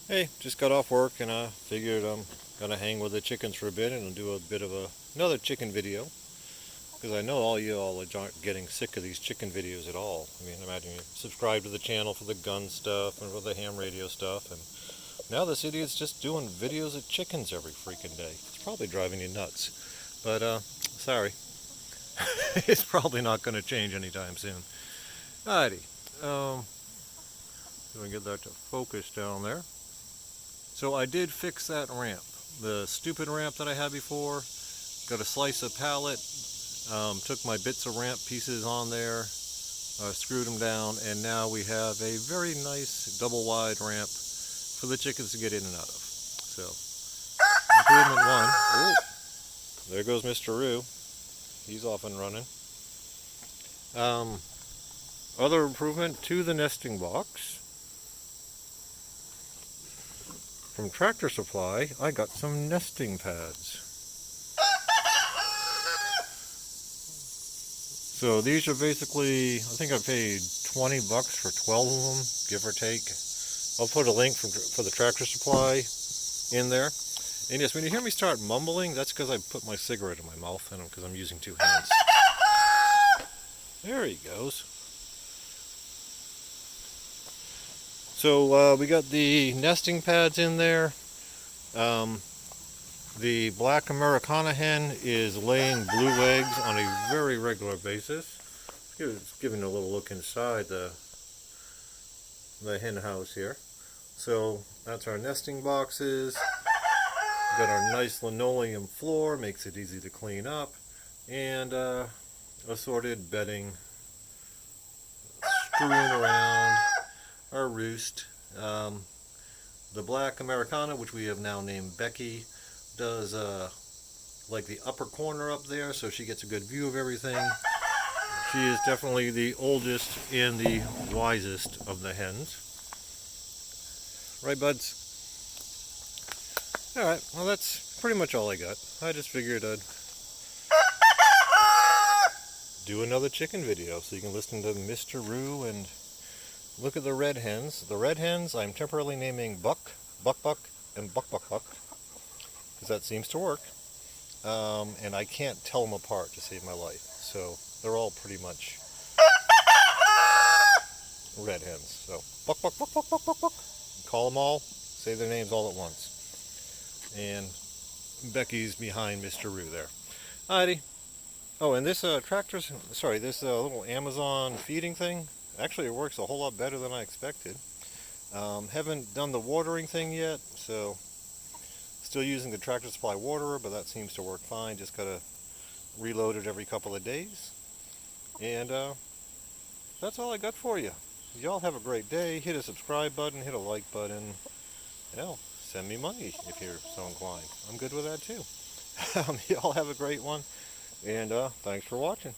Hey, just got off work and I figured I'm gonna hang with the chickens for a bit and do a bit of another chicken video because I know all you all aren't getting sick of these chicken videos at all. I mean, imagine you subscribe to the channel for the gun stuff and for the ham radio stuff, and now this idiot's just doing videos of chickens every freaking day. It's probably driving you nuts, but sorry, it's probably not going to change anytime soon. Alrighty, let me get that to focus down there. So I did fix that ramp. The stupid ramp that I had before, got a slice of pallet, took my bits of ramp pieces on there, screwed them down, and now we have a very nice double wide ramp for the chickens to get in and out of. So, improvement one. Ooh, there goes Mr. Roo. He's off and running. Other improvement to the nesting box. From Tractor Supply, I got some nesting pads. So these are basically, I think I paid $20 for 12 of them, give or take. I'll put a link for the Tractor Supply in there. And yes, when you hear me start mumbling, that's because I put my cigarette in my mouth and because I'm using two hands. There he goes. So we got the nesting pads in there. The black Americana hen is laying blue eggs on a very regular basis. It's giving a little look inside the hen house here. So that's our nesting boxes. We've got our nice linoleum floor, makes it easy to clean up, and assorted bedding strewn around our roost. The black Americana, which we have now named Becky, does like the upper corner up there, so she gets a good view of everything. She is definitely the oldest and the wisest of the hens. Right, buds? Alright, well that's pretty much all I got. I just figured I'd do another chicken video so you can listen to Mr. Roo and look at the red hens. The red hens I'm temporarily naming Buck, Buck Buck, and Buck Buck Buck, because that seems to work. And I can't tell them apart to save my life. So they're all pretty much red hens. So Buck Buck Buck Buck Buck Buck Buck. Call them all, say their names all at once. And Becky's behind Mr. Roo there. Alrighty. Oh, and this this little Amazon feeding thing, actually it works a whole lot better than I expected. Haven't done the watering thing yet, so still using the Tractor Supply waterer, but that seems to work fine. Just gotta reload it every couple of days. And that's all I got for you. Y'all have a great day. Hit a subscribe button, hit a like button. Hell, send me money if you're so inclined. I'm good with that too. Y'all have a great one, and thanks for watching.